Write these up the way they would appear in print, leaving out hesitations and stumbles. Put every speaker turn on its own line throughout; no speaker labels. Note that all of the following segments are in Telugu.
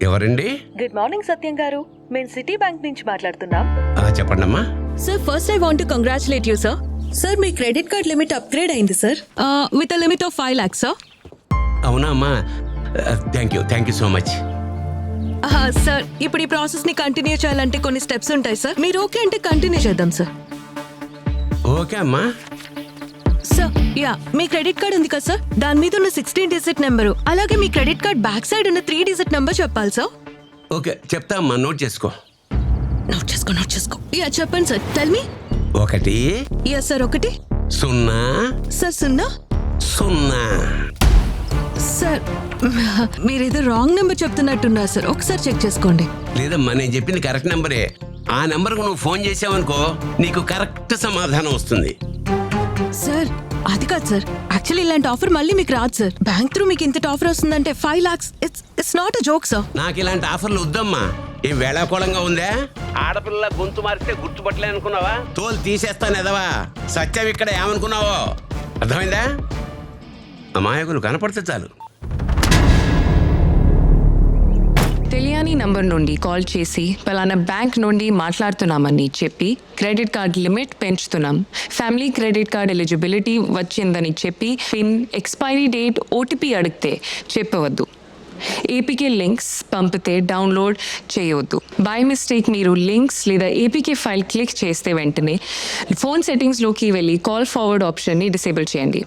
ఎవరండి?
గుడ్ మార్నింగ్ సత్యం గారు, మేము సిటీ బ్యాంక్ నుంచి మాట్లాడుతున్నాం.
చెప్పండమ్మా.
Sir first I want to congratulate you sir. Sir మీ క్రెడిట్ కార్డ్ లిమిట్ అప్గ్రేడ్ అయింది sir, with a limit of 5 lakhs sir.
అవునా అమ్మా, thank you so much.
Sir ఇప్పుడు ఈ ప్రాసెస్ ని కంటిన్యూ చేయాలంటే కొన్ని స్టెప్స్ ఉంటాయి సార్. మీరు ఓకే అంటే కంటిన్యూ చేద్దాం సార్.
ఓకే అమ్మా.
సార్ యా, మీ క్రెడిట్ కార్డ్ ఉంది కదా సార్, దాని మీద ఉన్న 16-digit నెంబరు, అలాగే మీ క్రెడిట్ కార్డ్ బ్యాక్ సైడ్ ఉన్న 3-digit నెంబర్ చెప్పాలి సార్.
ఓకే చెప్తా అమ్మా, నోట్ చేసుకో.
నోట్ చేసుకో. యా చెప్పండి sir, tell me.
1
yeah sir, 1
0
sir 0
0.
Sir మీరేదో రాంగ్ నెంబర్ చెప్తున్నట్టున్నారు సార్, ఒకసారి చెక్ చేసుకోండి.
లేదమ్మా, నేను చెప్పింది కరెక్ట్ నెంబరే. ఆ నెంబర్కు నువ్వు ఫోన్ చేసావనుకో, నీకు కరెక్ట్ సమాధానం వస్తుంది.
సార్ అది కాదు సార్, యాక్చువల్లీ ఇలాంటి ఆఫర్ మళ్ళీ మీకు రాదు సార్. బ్యాంక్ త్రూ మీకు ఇంత ఆఫర్ వస్తుందంటే 5 lakhs, it's not a joke sir.
నాకు ఇలాంటి ఆఫర్లు వద్దమ్మా. ఏం వేళాకోళంగా ఉందా? ఆడపిల్ల గొంతు మారితే గుర్తుపట్టలే అనుకున్నావా? తోలు తీసేస్తాను ఎదవా. సత్యం ఇక్కడ ఏమనుకున్నావో అర్థమైందా? అమాయకులు కనపడితే చాలు.
తెలియని నంబర్ నుండి కాల్ చేసి పలానా బ్యాంక్ నుండి మాట్లాడుతున్నామని చెప్పి క్రెడిట్ కార్డ్ లిమిట్ పెంచుతున్నాం, ఫ్యామిలీ క్రెడిట్ కార్డ్ ఎలిజిబిలిటీ వచ్చిందని చెప్పి పిన్, ఎక్స్పైరీ డేట్, ఓటీపీ అడిగితే చెప్పవద్దు. ఏపీకే లింక్స్ పంపితే డౌన్లోడ్ చేయవద్దు. బై మిస్టేక్ మీరు లింక్స్ లేదా ఏపీకే ఫైల్ క్లిక్ చేస్తే వెంటనే ఫోన్ సెట్టింగ్స్లోకి వెళ్ళి కాల్ ఫార్వర్డ్ ఆప్షన్ని డిసేబుల్ చేయండి.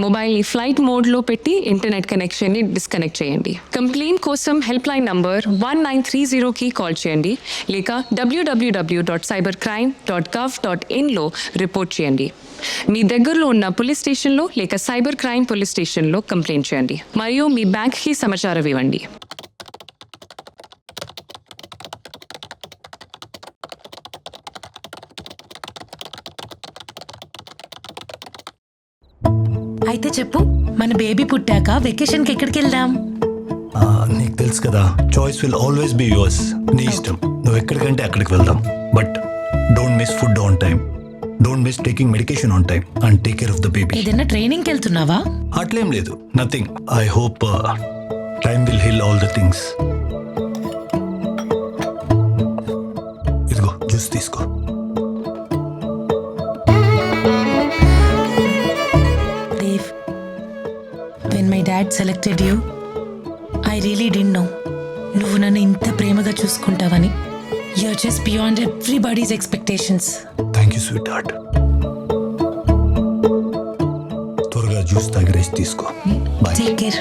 మొబైల్ని ఫ్లైట్ మోడ్లో పెట్టి ఇంటర్నెట్ కనెక్షన్ని డిస్కనెక్ట్ చేయండి. కంప్లైంట్ కోసం హెల్ప్ లైన్ నంబర్ 1930కి కాల్ చేయండి, లేక www.cybercrime.gov.in రిపోర్ట్ చేయండి. మీ దగ్గరలో ఉన్న పోలీస్ స్టేషన్లో లేక సైబర్ క్రైమ్ పోలీస్ స్టేషన్లో కంప్లైంట్ చేయండి మరియు మీ బ్యాంక్కి సమాచారం ఇవ్వండి.
అయితే చెప్పు, మన బేబీ పుట్టాక వెకేషన్కి ఎక్కడికి వెళ్దాం?
నీకు తెలుసు కదా, choice will always be yours. నీ ఇష్టం, నువ్వు ఎక్కడికంటే అక్కడికి వెళ్దాం. But don't miss food on time, don't miss taking medication on time and take care of the baby.
ఏదైనా ట్రైనింగ్కి వెళ్తున్నావా?
అట్లేం లేదు, nothing. I hope time will heal all the things. ఇదిగో జ్యూస్ తీసుకో.
My dad selected you. I really didn't know. నువ్వు నన్ను ఇంత ప్రేమగా చూసుకుంటావని. You're just beyond everybody's expectations.
Thank you, sweetheart. త్వరగా జ్యూస్ తాగి రెస్ట్ తీసుకో. Bye.
Take care.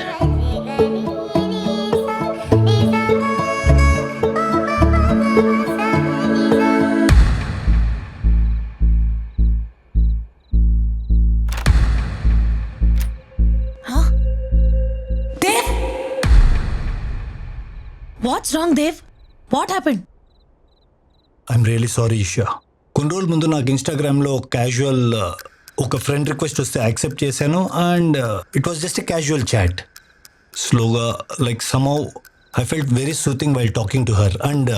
What's wrong, Dev? What happened?
I'm really sorry Isha. కొన్ని రోజుల ముందు నాకు ఇన్స్టాగ్రామ్లో క్యాజువల్ ఒక ఫ్రెండ్ రిక్వెస్ట్ వస్తే యాక్సెప్ట్ చేశాను and it was just a casual chat. స్లోగా like somehow I felt very soothing while talking to her and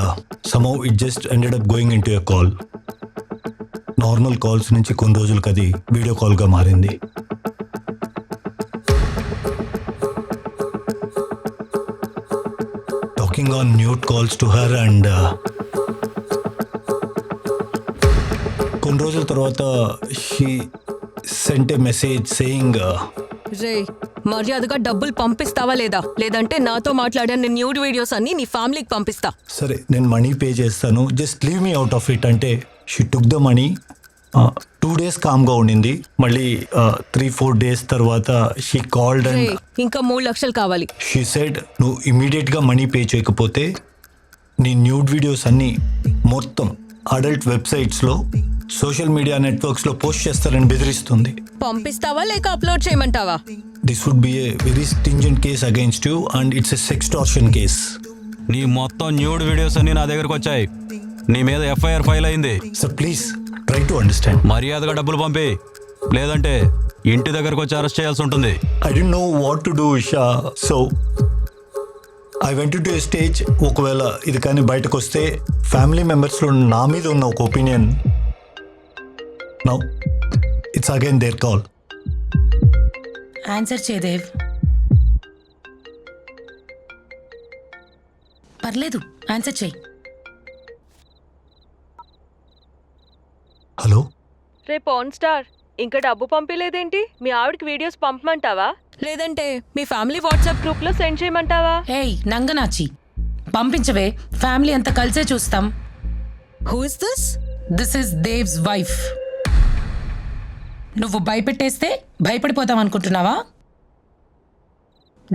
somehow it just ended up going in to a call. Normal calls నుంచి కొన్ని రోజులకి అది వీడియో కాల్గా మారింది. Talking on mute calls to her and కొన్ని రోజుల తర్వాత she sent a message saying,
రే మర్యాదగా డబ్బులు పంపిస్తావా లేదా, లేదంటే నాతో మాట్లాడిన న్యూడ్ వీడియోస్ అన్ని నీ ఫ్యామిలీకి పంపిస్తా.
సరే నేను మనీ పే చేస్తాను, just leave me out of it అంటే she took the money. 2 days కామ్గా ఉండింది. మళ్ళీ 3-4 days తర్వాత షీ కాల్డ్ అండ్
ఇంకా 3 లక్షలు కావాలి.
షీ సెడ్, నువ్వు ఇమీడియట్గా మనీ పే చేయకపోతే నీ న్యూడ్ వీడియోస్ అన్నీ మొత్తం అడల్ట్ వెబ్సైట్స్లో, సోషల్ మీడియా నెట్వర్క్స్లో పోస్ట్ చేస్తారని బెదిరిస్తుంది.
పంపిస్తావా లేక అప్లోడ్ చేయమంటావా?
This would be a very stringent case against you and it's a sextortion case.
నీ మొత్తం న్యూడ్ వీడియోస్ అన్ని నా దగ్గరకు వచ్చాయి. నీ మీద ఎఫ్ఐఆర్ ఫైల్ అయింది.
Sir please try to understand.
మర్యాదగా డబ్బులు పంపి, లేదంటే ఇంటి దగ్గరకు వచ్చి అరెస్ట్ చేయాల్సి ఉంటుంది.
I don't know what to do Isha, so I went to A stage. ఒకవేళ ఇది కానీ బయటకు వస్తే ఫ్యామిలీ మెంబర్స్లో నా మీద ఉన్న ఒక opinion, now it's again their call.
Answer చేదేవ్. పర్లేదు, ఆన్సర్ చెయ్యి.
హలో
రేపు ఆన్ స్టార్ ఇంకా డబ్బు పంపించలేదేంటి? మీ ఆవిడకి వీడియోస్ పంపమంటావా?
లేదంటే మీ ఫ్యామిలీ వాట్సాప్
గ్రూప్ లో సెండ్ చేయమంటావా?
ఏయ్ నంగనాచి, పంపించవే, ఫ్యామిలీ అంతా కలిసే చూస్తాం.
Who is this?
This is దేవ్స్ wife. నువ్వు భయపెట్టేస్తే భయపడిపోతాం అనుకుంటున్నావా?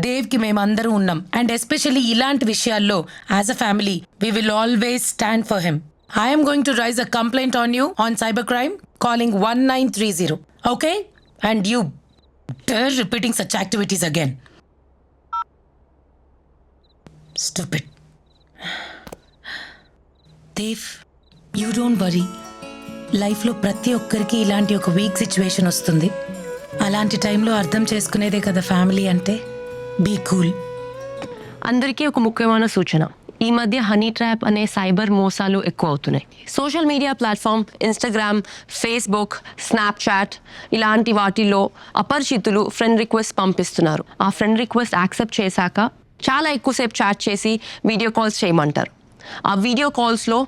దేవ్కి మేమందరూ ఉన్నాం, అండ్ ఎస్పెషల్లీ ఇలాంటి విషయాల్లో as a family we will always stand for him. I'm going to raise a complaint on you on cyber crime calling 1930. Okay? And you dare repeating such activities again. Stupid. Dev, you don't worry. లైఫ్లో ప్రతి ఒక్కరికి ఇలాంటి ఒక వీక్ సిచ్యువేషన్ వస్తుంది. అలాంటి టైంలో అర్థం చేసుకునేదే కదా ఫ్యామిలీ అంటే. Be cool.
అందరికీ ఒక ముఖ్యమైన సూచన. ఈ మధ్య హనీ ట్రాప్ అనే సైబర్ మోసాలు ఎక్కువ అవుతున్నాయి. Social media platform Instagram, Facebook, Snapchat ఇలాంటి వాటిల్లో అపరిచితులు ఫ్రెండ్ రిక్వెస్ట్ పంపిస్తున్నారు. ఆ ఫ్రెండ్ రిక్వెస్ట్ యాక్సెప్ట్ చేశాక చాలా ఎక్కువసేపు చాట్ చేసి వీడియో కాల్స్ చేయమంటారు. ఆ వీడియో కాల్స్లో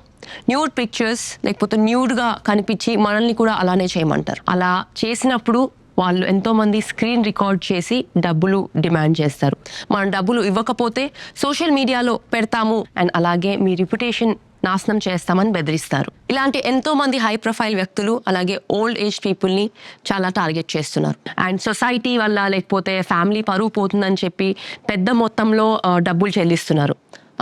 న్యూడ్ పిక్చర్స్ లేకపోతే న్యూడ్గా కనిపించి మనల్ని కూడా అలానే చేయమంటారు. అలా చేసినప్పుడు వాళ్ళు ఎంతోమంది స్క్రీన్ రికార్డ్ చేసి డబ్బులు డిమాండ్ చేస్తారు. మనం డబ్బులు ఇవ్వకపోతే సోషల్ మీడియాలో పెడతాము అండ్ అలాగే మీ రిప్యుటేషన్ నాశనం చేస్తామని బెదిరిస్తారు. ఇలాంటి ఎంతోమంది హై ప్రొఫైల్ వ్యక్తులు అలాగే ఓల్డ్ ఏజ్ పీపుల్ని చాలా టార్గెట్ చేస్తున్నారు. అండ్ సొసైటీ వల్ల లేకపోతే ఫ్యామిలీ పరువు పోతుందని చెప్పి పెద్ద మొత్తంలో డబ్బులు చెల్లిస్తున్నారు.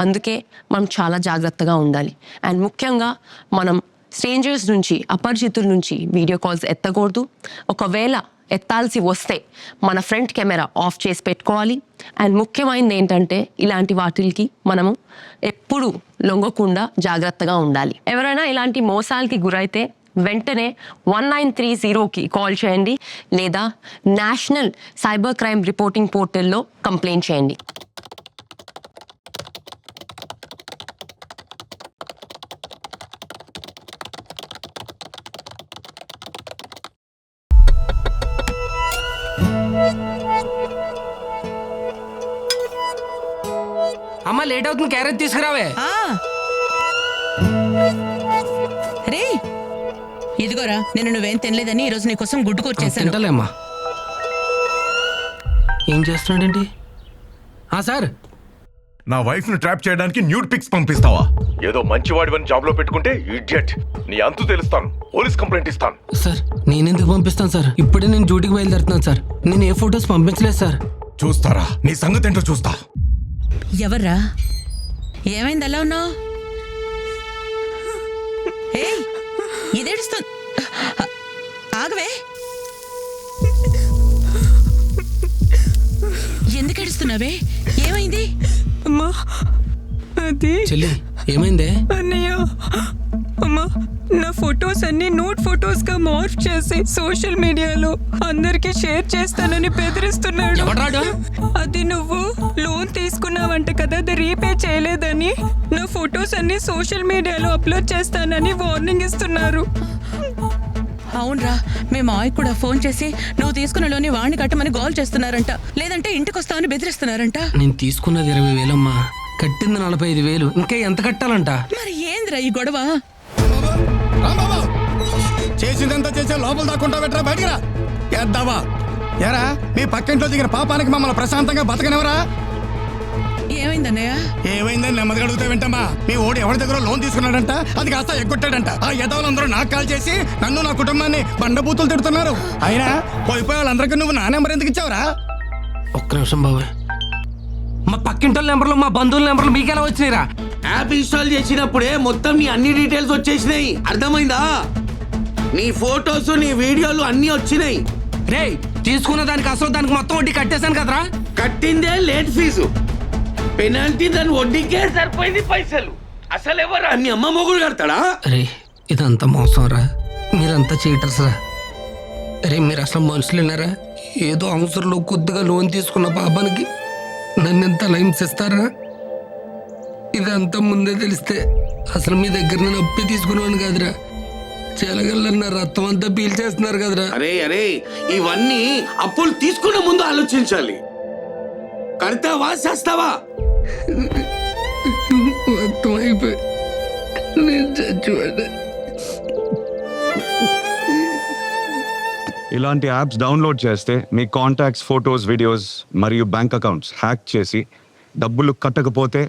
అందుకే మనం చాలా జాగ్రత్తగా ఉండాలి. అండ్ ముఖ్యంగా మనం స్ట్రేంజర్స్ నుంచి, అపరిచితుల నుంచి వీడియో కాల్స్ ఎత్తకూడదు. ఒకవేళ ఎత్తాల్సి వస్తే మన ఫ్రంట్ కెమెరా ఆఫ్ చేసి పెట్టుకోవాలి. అండ్ ముఖ్యమైనది ఏంటంటే ఇలాంటి వాటికి మనము ఎప్పుడు లొంగకుండా జాగ్రత్తగా ఉండాలి. ఎవరైనా ఇలాంటి మోసాలకి గురైతే వెంటనే 1930కి కాల్ చేయండి లేదా నేషనల్ సైబర్ క్రైమ్ రిపోర్టింగ్ పోర్టల్లో కంప్లైంట్ చేయండి.
అమ్మ లేట్ అవుతుంది, క్యారెట్ తీసుకురావే.
రే ఇదిగోరా, నేను నువ్వేం తినలేదని ఈరోజు నీకోసం గుడ్డు కూర చేశాను.
తింటలే అమ్మా. ఏం చేస్తున్నాడేంటి? సార్,
నా వైఫ్ ను ట్రాప్ చేయడానికి న్యూడ్ పిక్స్ పంపిస్తావా? ఏదో మంచివాడివని జాబ్ లో పెట్టుకుంటే ఇడియట్. నీ అంతు తెలుస్తాను, పోలీస్ కంప్లైంట్ ఇస్తాను.
సార్ నేనెందుకు పంపిస్తాను సార్? ఇప్పుడే నేను డ్యూటీకి బయలుదేరుతున్నాను సార్. నేను ఏ ఫొటోస్ పంపించలేదు సార్.
చూస్తారా, నీ సంగతి ఏంటో చూస్తా.
ఎవర్రా? ఏమైంది అలా ఉన్నావు? ఏయ్ ఇదేడుస్తుంది, ఆగవే. ఎందుకు ఏడుస్తున్నావే? ఏమైంది?
అమ్మా అది
చెల్లి ఏమైందే?
అన్నయ్య, అమ్మా నా ఫొటోస్ అన్ని నోట్ ఫొటోస్ గా మార్ఫ్ చేసి సోషల్ మీడియాలో అందరికి షేర్ చేస్తానని బెదిరిస్తున్నాడు.
ఎవడ్రాడు?
అది నువ్వు లోన్ తీసుకున్నావంట కదా, అది రీపే చేయలేదని నా ఫొటోస్ అన్ని సోషల్ మీడియాలో అప్లోడ్ చేస్తానని వార్నింగ్ ఇస్తున్నారు.
అవునరా, మీ మావయ్య కూడా ఫోన్ చేసి నువ్వు తీసుకున్న లోని వాణ్ణి కట్టమని గోల్ చేస్తున్నారంట, లేదంటే ఇంటికి వస్తామని బెదిరిస్తున్నారంట.
నేను తీసుకున్నది 20,000 అమ్మా, కట్టింది 45,000. ఇంకా ఎంత కట్టాలంట?
మరి ఏంద్రా ఈ గొడవ?
చేసిందంతా చేసే లోపల దాక్కుంటా పెట్టరా, బయటికి రా. ఎద్దావా ఎరా, మీ పక్కింట్లో దిగిన పాపానికి మమ్మల్ని ప్రశాంతంగా బతకనివరా?
ఏమైందన్నయ్య?
ఏమైందని నెమ్మదిగా అడుగుతా వింటమ్మా. మీ ఓడి ఎవరి దగ్గర లోన్ తీసుకున్నాడంట, అది కాస్త ఎగ్గొట్టాడంట. ఆ యదవులందరూ నాకు కాల్ చేసి నన్ను నా కుటుంబాన్ని బండబూతులు తిడుతున్నారు. అయినా పోయిపోయి వాళ్ళందరికీ నువ్వు నా నెంబర్ ఎందుకు ఇచ్చావురా?
ఒక్క నిమిషం బాబాయ్. మా పక్కింటి నెంబర్లు, మా బంధువుల నెంబర్లు మీకెలా వచ్చినాయిరా?
యాప్ ఇన్స్టాల్ చేసినప్పుడే మొత్తం నీ అన్ని డీటెయిల్స్ వచ్చేసినాయి. అర్థమైందా? నీ ఫోటోస్, నీ వీడియోలు అన్ని వచ్చినాయి.
రే తీసుకున్న దానికి అసలు దానికి మొత్తం వడ్డీ కట్టేశాను కదరా.
కట్టిందే లేట్ ఫీజు, పెనాల్టీ దాని వడ్డీకే సరిపోయింది పైసలు. అసలు ఎవరు అన్ని అమ్మ మొగుడు కడతాడా?
రే ఇదంతా మోసం రా, మీరంతా చీటర్స్ రా. రే మీరు అసలు మనుషులేనారా? ఏదో అవసరంలో కొద్దిగా లోన్ తీసుకున్న పాపానికి నన్ను ఎంత హింసిస్తారా? ఇదంతా ముందే తెలిస్తే అసలు మీ దగ్గర నేను అప్పి తీసుకునేవాడిని కాదురా. చెలగల్లన్న రక్తం అంతా పీల్చేస్తున్నారు కదరా.
అరే అరే, ఇవన్నీ అప్పులు తీసుకునే ముందు ఆలోచించాలి. కడతావా చేస్తావా?
మొత్తం అయిపోయి నేను చచ్చిపోయా.
ఇలాంటి యాప్స్ డౌన్లోడ్ చేస్తే మీ కాంటాక్ట్స్, ఫొటోస్, వీడియోస్ మరియు బ్యాంక్ అకౌంట్స్ హ్యాక్ చేసి డబ్బులు కట్టకపోతే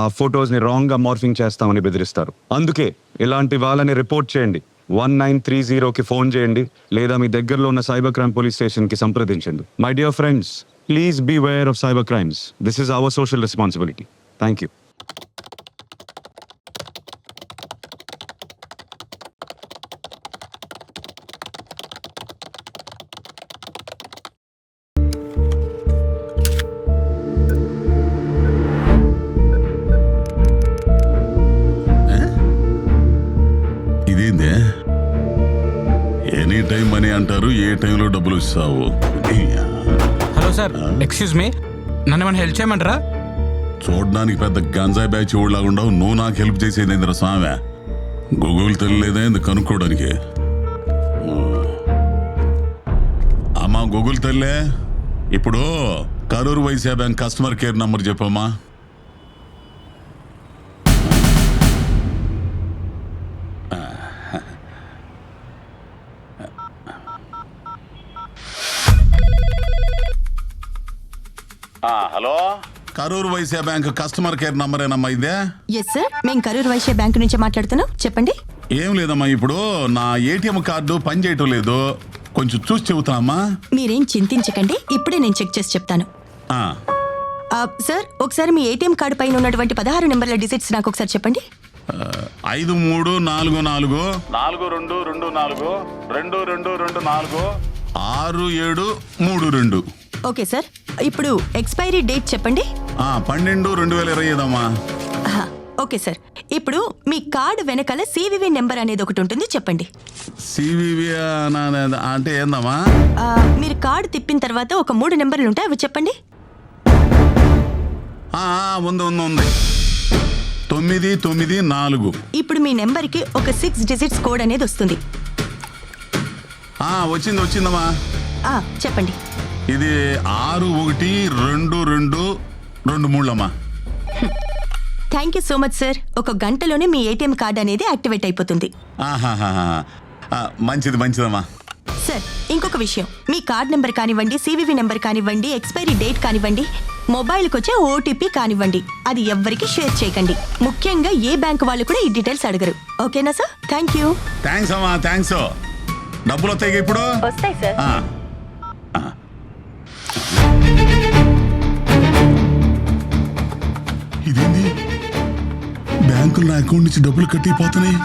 ఆ ఫొటోస్ని రాంగ్గా మార్ఫింగ్ చేస్తామని బెదిరిస్తారు. అందుకే ఇలాంటి వాళ్ళని రిపోర్ట్ చేయండి. 1930కి ఫోన్ చేయండి లేదా మీ దగ్గరలో ఉన్న సైబర్ క్రైమ్ పోలీస్ స్టేషన్కి సంప్రదించండి. My dear friends, please be aware of cyber crimes. This is our social responsibility. Thank you.
ఇదేందే ఎనీ టైం మనీ అంటారు, ఏ టైంలో డబ్బులు ఇస్తావు?
హలో సార్, ఎక్స్క్యూజ్ మీ, నన్ను ఏమైనా హెల్ప్ చేయమంటారా?
చూడడానికి పెద్ద గంజాయి బ్యాచ్ ఊళ్ళగా ఉండవు, నువ్వు నాకు హెల్ప్ చేసేది ఏంద్ర స్వామి? గూగుల్ తెలియలేదా ఎందుకు కనుక్కోవడానికి? అమ్మా గూగుల్ తెల్లే, ఇప్పుడు Karur Vysya bank customer care number చెప్పమ్మా. Hello, Karur Vysya bank customer care number ఏనమ్మా ఇదే?
ఎస్ సార్, మేము కరూర్ వైశ్య బ్యాంక్ నుంచి మాట్లాడుతున్నాం. చెప్పండి.
ఏం లేదమ్మా, ఇప్పుడు నా ఏటీఎం కార్డు పని చేయటం లేదు, కొంచెం చూసి చెబుతామా?
మీరేం చింతించకండి, ఇప్పుడే నేను చెక్ చేసి చెప్తాను. సార్, ఒకసారి మీ ఏటీఎం కార్డు పైన ఉన్నటువంటి 16 నెంబర్ల డిజిట్స్ నాకు ఒకసారి చెప్పండి.
5344 4224 2224 6732.
ఓకే సార్, ఇప్పుడు ఎక్స్పైరీ డేట్ చెప్పండి.
12/2025 అమ్మా.
ఓకే సార్, ఇప్పుడు మీ కార్డు వెనకాల సివివి నెంబర్ అనేది ఒకటి ఉంటుంది, చెప్పండి.
సివివి అంటే ఏందమ్మా?
మీరు కార్డు తిప్పిన తర్వాత ఒక 3 నెంబర్లు ఉంటాయి, అవి చెప్పండి.
ఉంది 994.
ఇప్పుడు మీ నెంబర్కి ఒక 6 డిజిట్స్ కోడ్ అనేది వస్తుంది.
వచ్చిందమ్మా.
చెప్పండి.
ఇది 612223 అమ్మా.
Thank you so much sir. ఒక గంటలోనే మీ ఏటీఎం కార్డు అనేది యాక్టివేట్ అయిపోతుంది.
మంచిదమ్మా.
సార్, ఇంకొక విషయం, మీ కార్డ్ నెంబర్ కానివ్వండి, సివివి నెంబర్ కానివ్వండి, ఎక్స్పైరీ డేట్ కానివ్వండి, మొబైల్కి వచ్చే ఓటీపీ కానివ్వండి, అది ఎవ్వరికి షేర్ చేయకండి. ముఖ్యంగా ఏ బ్యాంక్ వాళ్ళు కూడా ఈ డీటెయిల్స్ అడగరు. ఓకేనా సార్? Thank you.
థ్యాంక్స్ అమ్మా, థ్యాంక్స్. డబ్బులు వస్తాయి ఇప్పుడు?
వస్తాయి సార్.
ఇదేంది, బ్యాంకులో నా అకౌంట్ నుంచి డబ్బులు కట్టిపోతున్నాయి.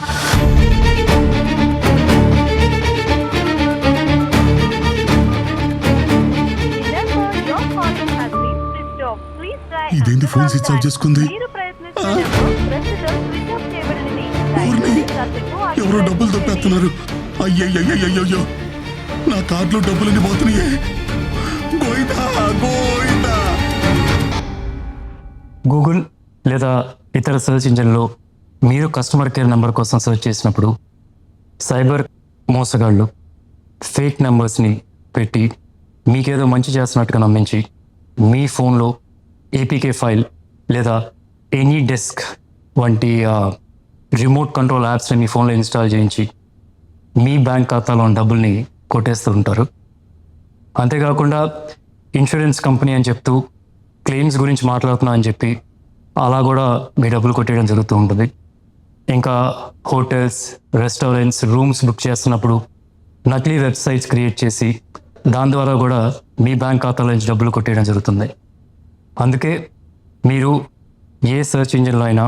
ఇదేంటి, ఫోన్ స్విచ్ ఆఫ్ చేసుకుంది? ఎవరో డబ్బులు తప్పేస్తున్నారు. అయ్యయ్యో, నా కార్డులో డబ్బులన్నీ పోతున్నాయే.
గూగుల్ లేదా ఇతర సెర్చ్ ఇంజిన్లో మీరు కస్టమర్ కేర్ నెంబర్ కోసం సెర్చ్ చేసినప్పుడు సైబర్ మోసగాళ్ళు ఫేక్ నెంబర్స్ని పెట్టి మీకేదో మంచి చేస్తున్నట్టుగా నమ్మించి మీ ఫోన్లో ఏపీకే ఫైల్ లేదా ఎనీ డెస్క్ వంటి రిమోట్ కంట్రోల్ యాప్స్ని మీ ఫోన్లో ఇన్స్టాల్ చేయించి మీ బ్యాంక్ ఖాతాలో ఉన్న డబ్బుల్ని కొట్టేస్తూ ఉంటారు. అంతేకాకుండా ఇన్సూరెన్స్ కంపెనీ అని చెప్తూ క్లెయిమ్స్ గురించి మాట్లాడుతున్నా అని చెప్పి అలా కూడా మీ డబ్బులు కొట్టేయడం జరుగుతూ ఉంటుంది. ఇంకా హోటల్స్, రెస్టారెంట్స్, రూమ్స్ బుక్ చేస్తున్నప్పుడు నకిలీ వెబ్సైట్స్ క్రియేట్ చేసి దాని ద్వారా కూడా మీ బ్యాంక్ ఖాతాలో నుంచి డబ్బులు కొట్టేయడం జరుగుతుంది. అందుకే మీరు ఏ సెర్చ్ ఇంజిన్లో అయినా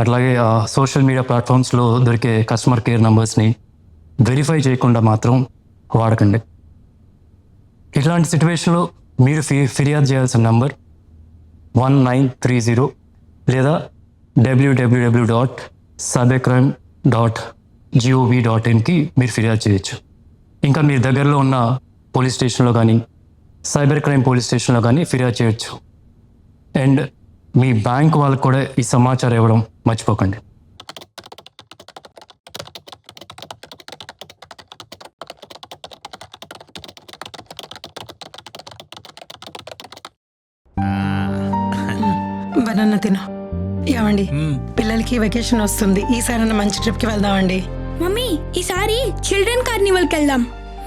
అట్లాగే సోషల్ మీడియా ప్లాట్ఫామ్స్లో దొరికే కస్టమర్ కేర్ నెంబర్స్ని వెరిఫై చేయకుండా మాత్రం వాడకండి. ఇట్లాంటి సిచ్యువేషన్లో మీరు ఫిర్యాదు చేయాల్సిన నంబర్ 1930 లేదా www.cybercrime.gov.in మీరు ఫిర్యాదు చేయొచ్చు. ఇంకా మీ దగ్గరలో ఉన్న పోలీస్ స్టేషన్లో కానీ సైబర్ క్రైమ్ పోలీస్ స్టేషన్లో కానీ ఫిర్యాదు చేయొచ్చు. అండ్ మీ బ్యాంక్ వాళ్ళకు కూడా ఈ సమాచారం ఇవ్వడం మర్చిపోకండి.
బనానా తిను. ఏమండి పిల్లలకి వెకేషన్ వస్తుంది, ఈసారి మంచి ట్రిప్ కి వెళ్దామండి.
మమ్మీ ఈసారి చిల్డ్రన్ కార్నివల్కి వెళ్దాం.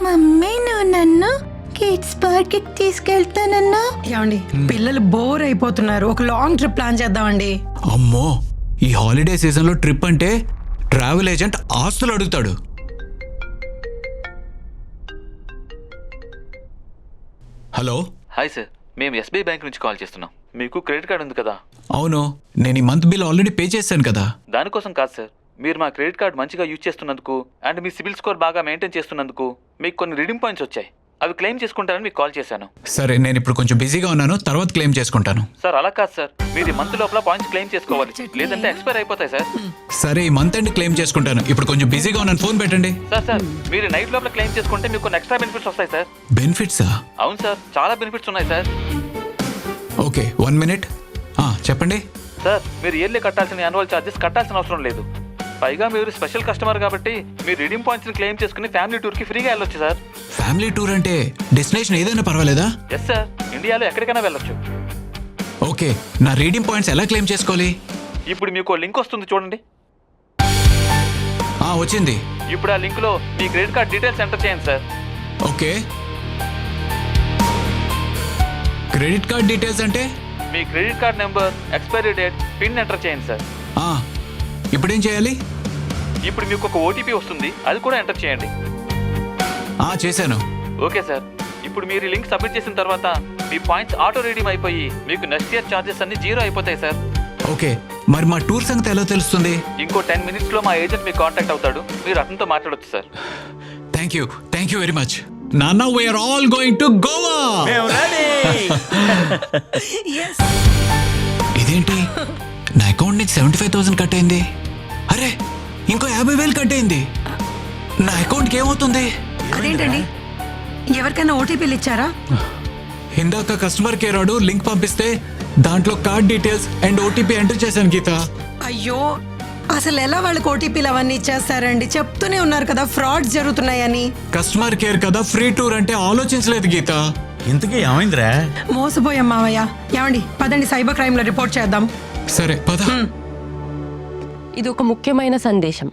మమ్మీ నువ్వు నన్ను కిడ్స్ పార్క్ తీసుకెళ్తానన్నా.
ఏమండి పిల్లలు బోర్ అయిపోతున్నారు, ఒక లాంగ్ ట్రిప్ ప్లాన్ చేద్దామండి.
అమ్మో, ఈ హాలిడే సీజన్లో ట్రిప్ అంటే ట్రావెల్ ఏజెంట్ ఆస్తులు అడుగుతాడు. హలో.
హాయ్ సార్, మేము ఎస్బీఐ బ్యాంక్ నుంచి కాల్ చేస్తున్నాం. మీకు క్రెడిట్ కార్డు ఉంది కదా?
అవును, నేను ఈ మంత్ బిల్ ఆల్రెడీ పే చేశాను కదా.
దానికోసం కాదు సార్, మీరు మా క్రెడిట్ కార్డు మంచిగా యూజ్ చేస్తున్నందుకు అండ్ మీ సిబిల్ స్కోర్ బాగా మెయింటైన్ చేస్తున్నందుకు మీకు కొన్ని రిడీమ్ పాయింట్స్ వచ్చాయి. అవి క్లెయిమ్ చేసుకుంటారని మీకు కాల్ చేశాను.
సరే, నేను ఇప్పుడు కొంచెం బిజీగా ఉన్నాను, తర్వాత క్లెయిమ్ చేసుకుంటాను.
సార్ అలా కాదు సార్, మీరు ఈ మంత్ లోపల పాయింట్స్ క్లెయిమ్ చేసుకోవాలి, లేదంటే ఎక్స్పైర్ అయిపోతాయి సార్.
సరే, ఈ మంత్ ఎండ్ క్లెయిమ్ చేసుకుంటాను. ఇప్పుడు కొంచెం బిజీగా ఉన్నాను, ఫోన్ పెట్టండి.
సార్ మీరు నైట్ లోపల క్లెయిమ్ చేసుకుంటే మీకు కొన్ని ఎక్స్ట్రా బెనిఫిట్స్ వస్తాయి సార్.
బెనిఫిట్సా?
అవును సార్, చాలా బెనిఫిట్స్ ఉన్నాయి సార్.
Okay, 1 minute. చెప్పండి.
సార్ మీరు ఇయర్లీ కట్టాల్సిన యాన్యువల్ ఛార్జెస్ కట్టాల్సిన అవసరం లేదు. పైగా మీరు స్పెషల్ కస్టమర్ కాబట్టి మీరు రిడీమ్ పాయింట్స్ ని క్లెయిమ్ చేసుకుని ఫ్యామిలీ టూర్ కి ఫ్రీగా వెళ్ళొచ్చు సార్.
ఫ్యామిలీ టూర్ అంటే డెస్టినేషన్ ఏదైనా పర్వాలేదా?
ఎస్ సార్, ఇండియాలో ఎక్కడికైనా వెళ్ళొచ్చు.
ఓకే, నా రీడింగ్ పాయింట్స్ ఎలా క్లెయిమ్ చేసుకోవాలి?
ఇప్పుడు మీకు లింక్ వస్తుంది చూడండి.
వచ్చింది.
ఇప్పుడు ఆ లింక్ లో మీ క్రెడిట్ కార్డ్ డీటెయిల్స్ ఎంటర్ చేయండి sir.
Okay, credit card details అంటే
మీ credit card number, expiry date, pin enter చేయండి సార్.
ఇప్పుడేం చేయాలి?
ఇప్పుడు మీకు ఒక ఓటీపీ వస్తుంది, అది కూడా ఎంటర్ చేయండి.
చేశాను.
ఓకే సార్, ఇప్పుడు మీరు లింక్ సబ్మిట్ చేసిన తర్వాత మీ పాయింట్స్ ఆటో రీడీమ్ అయిపోయి మీకు నెక్స్ట్ ఇయర్ ఛార్జెస్ అన్ని 0 అయిపోతాయి సార్.
ఓకే, మరి మా టూర్ సంగతి ఎలా తెలుస్తుంది?
ఇంకో 10 minutes లో మా ఏజెంట్ మీకు కాంటాక్ట్ అవుతాడు, మీరు అతనితో మాట్లాడొచ్చు sir.
Thank you very much. నాన్న, we are all going to Goa. ఇదేంటి, నా అకౌంట్ నుంచి 75,000 కట్ అయింది. అరే, ఇంకో 50,000 కట్ అయింది. నా అకౌంట్కి ఏమవుతుంది?
అదేంటండి, ఎవరికైనా ఓటీపీలు ఇచ్చారా?
ఇందాక కస్టమర్ కేర్ వాడు లింక్ పంపిస్తే దాంట్లో card details and OTP enter చేశాను గీత.
అయ్యో, అసలు ఎలా వాళ్ళకి ఓటీపీలు అవన్నీ ఇచ్చేస్తారండి? చెప్తూనే ఉన్నారు కదా ఫ్రాడ్స్ జరుగుతున్నాయని.
కస్టమర్ కేర్ కదా, ఫ్రీ టూర్ అంటే ఆలోచించలేదు గీత.
ఇంతకీ ఏమైందిరా?
మోసపోయాం మావయ్య. ఏమండి పదండి, సైబర్ క్రైమ్ లో రిపోర్ట్ చేద్దాం.
సరే పద.
ఇది ఒక ముఖ్యమైన సందేశం.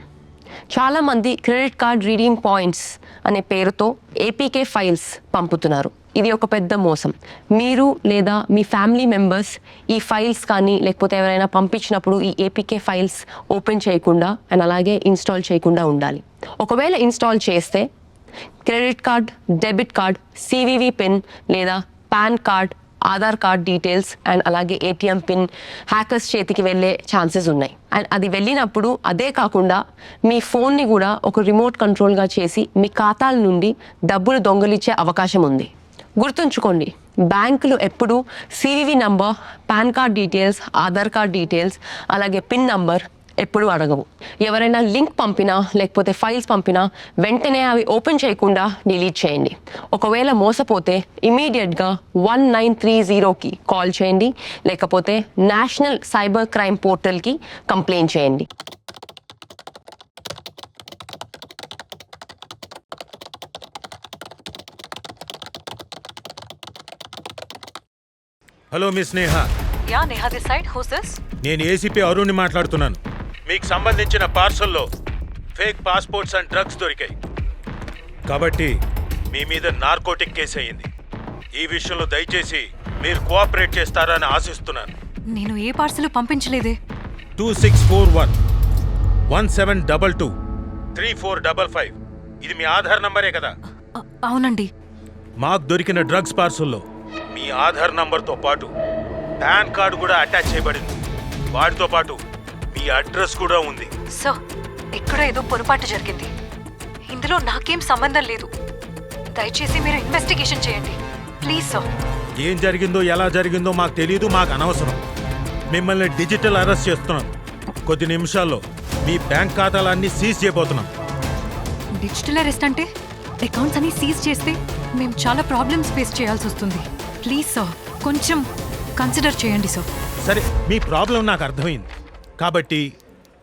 చాలామంది క్రెడిట్ కార్డ్ రీడీమ్ పాయింట్స్ అనే పేరుతో ఏపీకే ఫైల్స్ పంపుతున్నారు. ఇది ఒక పెద్ద మోసం. మీరు లేదా మీ ఫ్యామిలీ మెంబర్స్ ఈ ఫైల్స్ కానీ లేకపోతే ఎవరైనా పంపించినప్పుడు ఈ ఏపీకే ఫైల్స్ ఓపెన్ చేయకుండా అండ్ అలాగే ఇన్స్టాల్ చేయకుండా ఉండాలి. ఒకవేళ ఇన్స్టాల్ చేస్తే credit card, debit card, CVV pin లేదా PAN card, Aadhaar card details and అలాగే ఏటీఎం పిన్ హ్యాకర్స్ చేతికి వెళ్ళే ఛాన్సెస్ ఉన్నాయి. అండ్ అది వెళ్ళినప్పుడు అదే కాకుండా మీ ఫోన్ని కూడా ఒక రిమోట్ కంట్రోల్గా చేసి మీ ఖాతాల నుండి డబ్బులు దొంగలిచ్చే అవకాశం ఉంది. గుర్తుంచుకోండి, బ్యాంకులు ఎప్పుడు CVV number, pan card details, Aadhaar card details అలాగే పిన్ నంబర్ ఎప్పుడు అడగవు. ఎవరైనా లింక్ పంపినా లేకపోతే ఫైల్స్ పంపినా వెంటనే అవి ఓపెన్ చేయకుండా డిలీట్ చేయండి. ఒకవేళ మోసపోతే ఇమీడియట్గా 1930కి కాల్ చేయండి, లేకపోతే నేషనల్ సైబర్ క్రైమ్ పోర్టల్కి కంప్లైంట్ చేయండి.
Hello miss Neha.
Neha this side, who's this?
నేను ఏసీపీ అరుణ్ని మాట్లాడుతున్నాను. మీకు సంబంధించిన పార్సల్లో ఫేక్ పాస్పోర్ట్స్ అండ్ డ్రగ్స్ దొరికాయి కాబట్టి మీ మీద నార్కోటిక్ కేసు అయ్యింది. ఈ విషయంలో దయచేసి మీరు కోఆపరేట్ చేస్తారని ఆశిస్తున్నాను.
నేను ఏ పార్సల్ పంపించలేదే.
2641 1722 3455 ఇది మీ ఆధార్ నంబరే కదా?
అవునండి.
మాకు దొరికిన డ్రగ్స్ పార్సల్లో మీ ఆధార్ నంబర్తో పాటు పాన్ కార్డు కూడా అటాచ్ చేయబడింది. వాటితో పాటు మీ అడ్రస్ కూడా ఉంది.
సార్, ఇక్కడ ఏదో పొరపాటు జరిగింది. ఇందులో నాకేం సంబంధం లేదు. దయచేసి మీరు ఇన్వెస్టిగేషన్ చేయండి ప్లీజ్ సార్.
ఏం జరిగిందో ఎలా జరిగిందో మాకు తెలియదు, మాకు అనవసరం. మిమ్మల్ని డిజిటల్ అరెస్ట్ చేస్తున్నాం. కొద్ది నిమిషాల్లో మీ బ్యాంక్ ఖాతాలన్నీ సీజ్ చేయబోతున్నాం.
డిజిటల్ అరెస్ట్ అంటే అకౌంట్స్ అన్ని సీజ్ చేస్తే మేము చాలా ప్రాబ్లమ్స్ ఫేస్ చేయాల్సి వస్తుంది. ప్లీజ్ సార్, కొంచెం కన్సిడర్ చేయండి సార్.
సరే, మీ ప్రాబ్లం నాకు అర్థమైంది కాబట్టి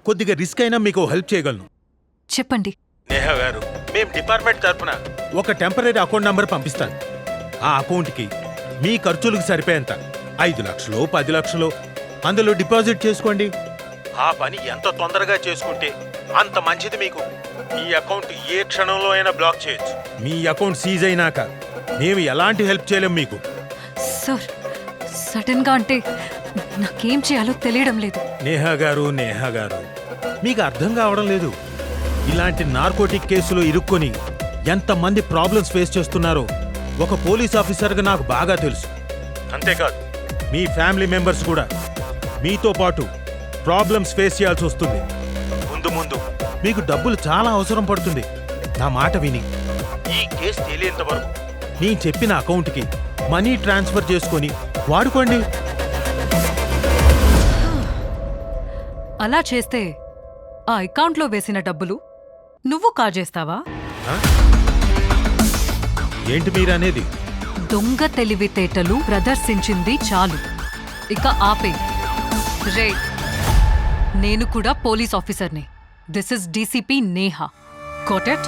కొద్దిగా రిస్క్ అయినా మీకు హెల్ప్ చేయగలను.
చెప్పండి.
నేహా గారు, మేము డిపార్ట్మెంట్ తరఫున ఒక టెంపరీ అకౌంట్ నంబర్ పంపిస్తాను. ఆ అకౌంట్కి మీ ఖర్చులకు సరిపోయేంత 5 లక్షలు 10 లక్షలు అందులో డిపాజిట్ చేసుకోండి. ఆ పని ఎంత తొందరగా చేసుకుంటే అంత మంచిది మీకు. మీ అకౌంట్ ఏ క్షణంలో అయినా బ్లాక్ చేయొచ్చు. మీ అకౌంట్ సీజ్ అయినాక మేము ఎలాంటి హెల్ప్ చేయలేం మీకు.
సార్ సడన్గా అంటే నాకేం చేయాలో తెలియడం లేదు.
నేహా గారు మీకు అర్థం కావడం లేదు. ఇలాంటి నార్కోటిక్ కేసులో ఇరుక్కొని ఎంతమంది ప్రాబ్లమ్స్ ఫేస్ చేస్తున్నారో ఒక పోలీస్ ఆఫీసర్గా నాకు బాగా తెలుసు. అంతేకాదు మీ ఫ్యామిలీ మెంబర్స్ కూడా మీతో పాటు ప్రాబ్లమ్స్ ఫేస్ చేయాల్సి వస్తుంది. ముందు మీకు డబ్బులు చాలా అవసరం పడుతుంది. నా మాట విని ఈ కేసు తేలేంత వరకు నేను చెప్పిన అకౌంట్కి మనీ ట్రాన్స్ఫర్ చేసుకొని వాడుకోండి.
అలా చేస్తే ఆ అకౌంట్లో వేసిన డబ్బులు నువ్వు కాజేస్తావా?
ఏంటి మీరనేది?
దొంగ తెలివితేటలు ప్రదర్శించింది చాలు, ఇక ఆపే. రే, నేను కూడా పోలీస్ ఆఫీసర్ని. This is DCP Neha. Got it?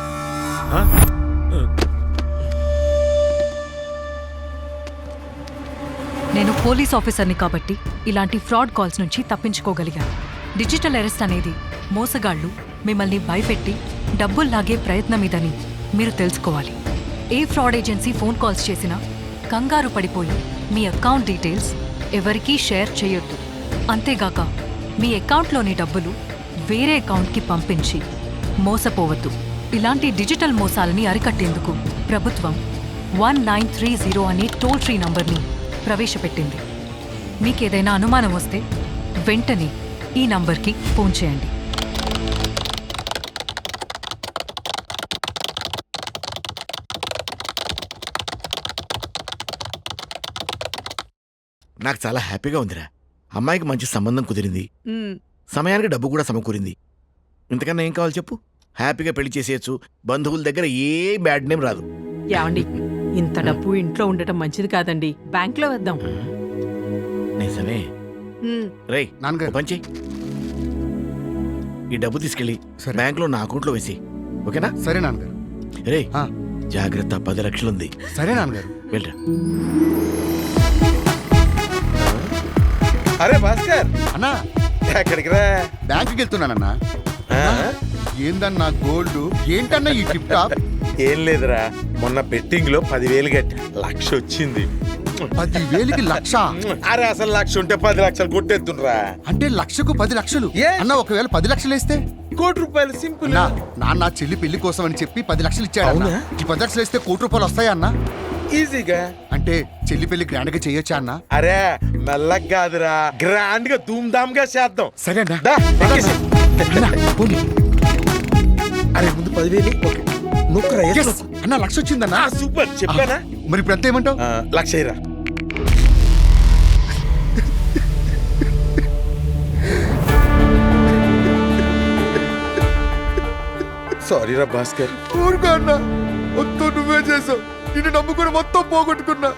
నేను పోలీస్ ఆఫీసర్ని కాబట్టి ఇలాంటి ఫ్రాడ్ కాల్స్ నుంచి తప్పించుకోగలిగాను. డిజిటల్ అరెస్ట్ అనేది మోసగాళ్లు మిమ్మల్ని భయపెట్టి డబ్బులు లాగే ప్రయత్నం ఇదని మీరు తెలుసుకోవాలి. ఏ ఫ్రాడ్ ఏజెన్సీ ఫోన్ కాల్స్ చేసినా కంగారు పడిపోయి మీ అకౌంట్ డీటెయిల్స్ ఎవరికీ షేర్ చేయొద్దు. అంతేగాక మీ అకౌంట్లోని డబ్బులు వేరే అకౌంట్కి పంపించి మోసపోవద్దు. ఇలాంటి డిజిటల్ మోసాలని అరికట్టేందుకు ప్రభుత్వం 1930 అనే టోల్ ఫ్రీ నంబర్ని ప్రవేశపెట్టింది. మీకేదైనా అనుమానం వస్తే వెంటనే ఈ నంబర్కి ఫోన్ చేయండి.
నాకు చాలా హ్యాపీగా ఉందిరా. అమ్మాయికి మంచి సంబంధం కుదిరింది, సమయానికి డబ్బు కూడా సమకూరింది. ఇంతకన్నా ఏం కావాలి చెప్పు? హ్యాపీగా పెళ్లి చేసేయచ్చు. బంధువుల దగ్గర ఏ బ్యాడ్ నేమ్ రాదు.
ఏమండి, ఇంత డబ్బు ఇంట్లో ఉండటం మంచిది కాదండి. బ్యాంక్లో వేద్దాం.
నిజమే. రేయ్ పంచి, ఈ డబ్బు తీసుకెళ్ళి బ్యాంక్లో నా అకౌంట్లో వేసి, ఓకేనా?
సరే నాన్నగారు.
రే జాగ్రత్త, 10 లక్షలుంది.
సరే నాన్నగారు.
వెళ్ళరా.
అరే భాస్కర్ అన్నా, ఎక్కడికి రా? బ్యాంకుకి వెళ్తున్నానన్నా. ఏందన్నా గోల్డ్? ఏంటన్నా ఈ టిప్ టాప్?
ఏం లేదురా, మొన్న బెట్టింగ్ లో 10,000 కట్టి 1,00,000 వచ్చింది.
10,000కి 1,00,000?
అరే అసలు 1,00,000 ఉంటే 10 లక్షలు కొట్టేస్తుండ్రా.
అంటే 1,00,000కు 10 లక్షలు అన్న. ఒకవేళ 10 లక్షలు వేస్తే
₹1,00,000 సింపుల్.
నాన్న చెల్లి పెళ్లి కోసం అని చెప్పి 10 లక్షలు ఇచ్చాడు. ఈ 10 లక్షలు వేస్తే ₹1,00,000 వస్తాయా అన్న?
ఈజీగా.
అంటే చెల్లి పెళ్లి గ్రాండ్ గా చేయొచ్చా అన్న?
అరే మెల్లగా కాదురా, గ్రాండ్ గా ధూమ్ ధామ్ గా చేద్దాం.
సరే అన్న.
అరే ముందు 10,000. ఓకే నొక్కరా
అన్న. 1,00,000 వచ్చిందన్న.
సూపర్. చెప్పానా?
మరి ఇప్పుడు ఎంత ఏమంటావు?
1,00,000 సారీ రా భాస్కర్.
ఊరుకో అన్న, మొత్తం నువ్వే చేసావు. నిన్ను నమ్ముకుని మొత్తం పోగొట్టుకున్నా.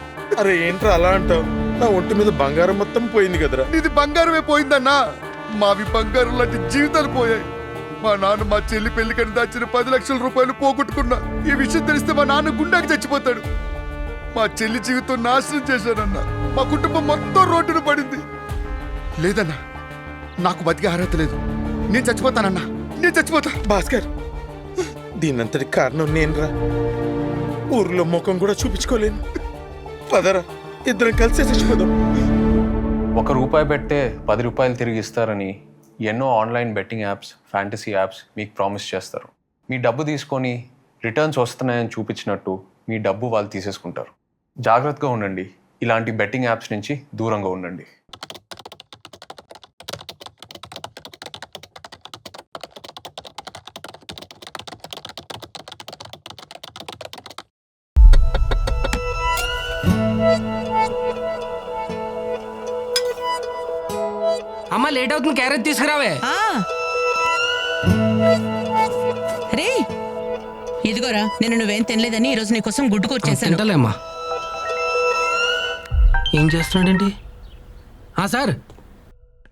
అరే ఏంట్రా అలా అంటావు? నా ఒంటి మీద బంగారం మొత్తం పోయింది కదరా.
నీది బంగారమే పోయిందన్నా. మావి బంగారం లాంటి జీవితాలు పోయాయి. మా నాన్న మా చెల్లి పెళ్లికని దాచిన 10 లక్షల రూపాయలు పోగొట్టుకున్నా. ఈ విషయం తెలిస్తే మా నాన్న గుండాకి చచ్చిపోతాడు. మా చెల్లి జీవితం నాశనం చేశానన్నా. మా కుటుంబం మొత్తం రోడ్డున పడింది. లేదన్నా, నాకు బతికే అర్హత లేదు. నేను చచ్చిపోతానన్నా, నేను చచ్చిపోతా.
భాస్కర్, దీనంతటి కారణం నేనురా. ఊర్లో ముఖం కూడా చూపించుకోలేను. పదరా, ఇద్దరం కలిసి చచ్చిపోదాం.
₹1 పెట్టే ₹10 తిరిగి ఇస్తారని ఎన్నో online betting apps, fantasy apps మీకు ప్రామిస్ చేస్తారు. మీ డబ్బు తీసుకొని రిటర్న్స్ వస్తున్నాయని చూపించినట్టు మీ డబ్బు వాళ్ళు తీసేసుకుంటారు. జాగ్రత్తగా ఉండండి. ఇలాంటి బెట్టింగ్ యాప్స్ నుంచి దూరంగా ఉండండి.
అమ్మ లేట్ అవుతుంది, క్యారెట్ తీసుకురావే.
రే ఇదిగోరా, నేను నువ్వేం తినలేదని ఈరోజు నీకోసం గుడ్డు కూర్చేసాను.
తింటలేమ్మా. ఏం చేస్తున్నాడేంటి? సార్,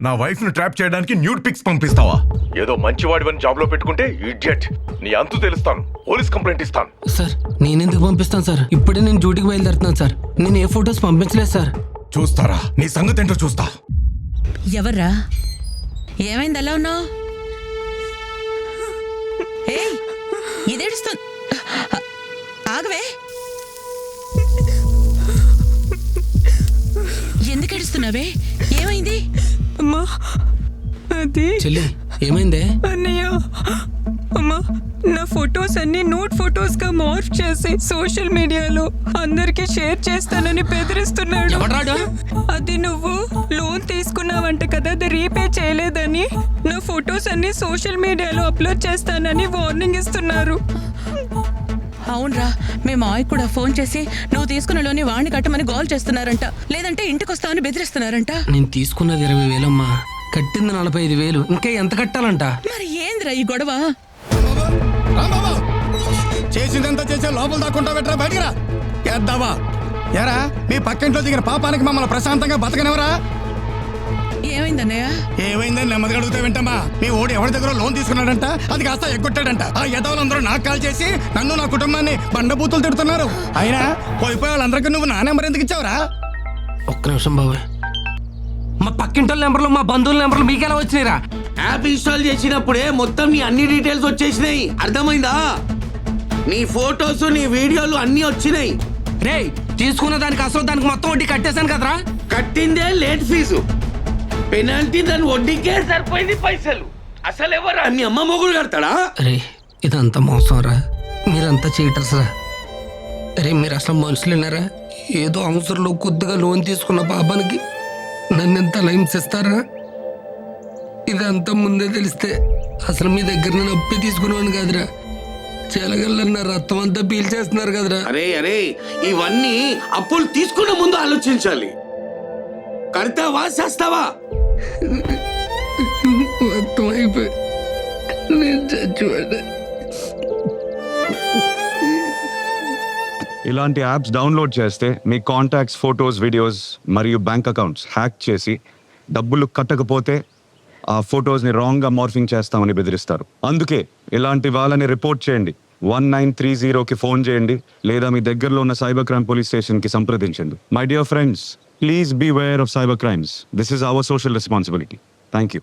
నా వైఫ్ ను ట్రాప్ చేయడానికి న్యూడ్ పిక్స్ పంపిస్తావా? ఏదో మంచివాడివని జాబ్ లో పెట్టుకుంటే ఇడియట్. నీ అంతు తెలుస్తాను. పోలీస్ కంప్లైంట్ ఇస్తాను.
సార్ నేనెందుకు పంపిస్తాను సార్? ఇప్పుడే నేను డ్యూటీకి బయలుదేరుతున్నాను సార్. నేను ఏ ఫొటోస్ పంపించలేదు సార్.
చూస్తారా? నీ సంగతి ఏంటో చూస్తా.
ఎవర్రా? ఏమైంది అలా ఉన్నావు? ఏయ్, ఇదేడుస్తుంది. ఆగవే. ఎందుకు ఏడుస్తున్నావే? ఏమైంది?
అమ్మా అది
చెల్లి ఏమైందే?
అన్నయ్య, అమ్మా నా ఫొటోస్ అన్ని నోట్ ఫొటోస్ గా మార్ఫ్ చేసి సోషల్ మీడియాలో అందరికి షేర్ చేస్తానని బెదిరిస్తున్నాడు.
ఎవడ్రాడు?
అది నువ్వు లోన్ తీసుకున్నావంట కదా, అది రీపే చేయలేదని నా ఫొటోస్ అన్ని సోషల్ మీడియాలో అప్లోడ్ చేస్తానని వార్నింగ్ ఇస్తున్నారు.
అవునరా, మీ మావయ్య కూడా ఫోన్ చేసి నువ్వు తీసుకున్న లోని వాడిని కట్టమని గోల్ చేస్తున్నారంట, లేదంటే ఇంటికి వస్తామని బెదిరిస్తున్నారంట.
నేను తీసుకున్నది 20,000 అమ్మా, కట్టింది 45,000. ఇంకా ఎంత కట్టాలంట?
మరి ఏందిరా ఈ గొడవ?
చేసిందంతా చేసే లోపల దాక్కుంటా పెట్టరా, బయటికి రా. ఎద్దావా ఎరా, మీ పక్కింట్లో దిగిన పాపానికి మమ్మల్ని ప్రశాంతంగా బతకనివరా?
ఏమైందన్నయ్య?
ఏమైందని నెమ్మదిగా అడుగుతా వింటమ్మా. మీ ఓడి ఎవరి దగ్గర లోన్ తీసుకున్నాడంట, అది కాస్త ఎగ్గొట్టాడంట. ఆ యదవులందరూ నాకు కాల్ చేసి నన్ను నా కుటుంబాన్ని బండబూతులు తిడుతున్నారు. అయినా పోయిపోయే వాళ్ళందరికీ నువ్వు నా నెంబర్ ఎందుకు ఇచ్చావురా?
ఒక్క నిమిషం బాబాయ్, మా పక్కింటి నెంబర్లు మా బంధువుల నెంబర్లు మీకెలా వచ్చినాయిరా?
యాప్ ఇన్స్టాల్ చేసినప్పుడే మొత్తం నీ అన్ని డీటెయిల్స్ వచ్చేసినాయి, అర్థమైందా? నీ ఫోటోస్ నీ వీడియోలు అన్నీ వచ్చినాయి.
రే, తీసుకున్న దానికి అసలు దానికి మొత్తం వడ్డీ కట్టేశాను కదరా.
కట్టిందే లేట్ ఫీజు, పెనాల్టీ దాని వడ్డీకే సరిపోయింది పైసలు. అసలు ఎవరా మీ అమ్మ మొగుడు కడతాడా?
రే, ఇదంతా మోసం రా, మీరంతా చీటర్స్ రా. రే, మీరు అసలు మనుషులేనారా? ఏదో అవసరంలో కొద్దిగా లోన్ తీసుకున్న పాపానికి నన్ను ఎంత హింసిస్తారా? ఇదంతా ముందే తెలిస్తే అసలు మీ దగ్గర నేను అప్పి తీసుకునేవాడిని కాదురా. చెలగల్లన్న రక్తం అంతా పీల్చేస్తున్నారు కదరా.
అరే అరే, ఇవన్నీ అప్పులు తీసుకున్న ముందు ఆలోచించాలి. కడతావా చేస్తావా?
మొత్తం అయిపోయి నేను చచ్చిపోయా.
ఇలాంటి యాప్స్ డౌన్లోడ్ చేస్తే మీ కాంటాక్ట్స్, ఫొటోస్, వీడియోస్ మరియు బ్యాంక్ అకౌంట్స్ హ్యాక్ చేసి డబ్బులు కట్టకపోతే ఆ ఫొటోస్ని రాంగ్గా మార్ఫింగ్ చేస్తామని బెదిరిస్తారు. అందుకే ఇలాంటి వాళ్ళని రిపోర్ట్ చేయండి. 1930కి ఫోన్ చేయండి, లేదా మీ దగ్గరలో ఉన్న సైబర్ క్రైమ్ పోలీస్ స్టేషన్కి సంప్రదించండి. My dear friends, please be aware of cyber crimes. This is our social responsibility. Thank you.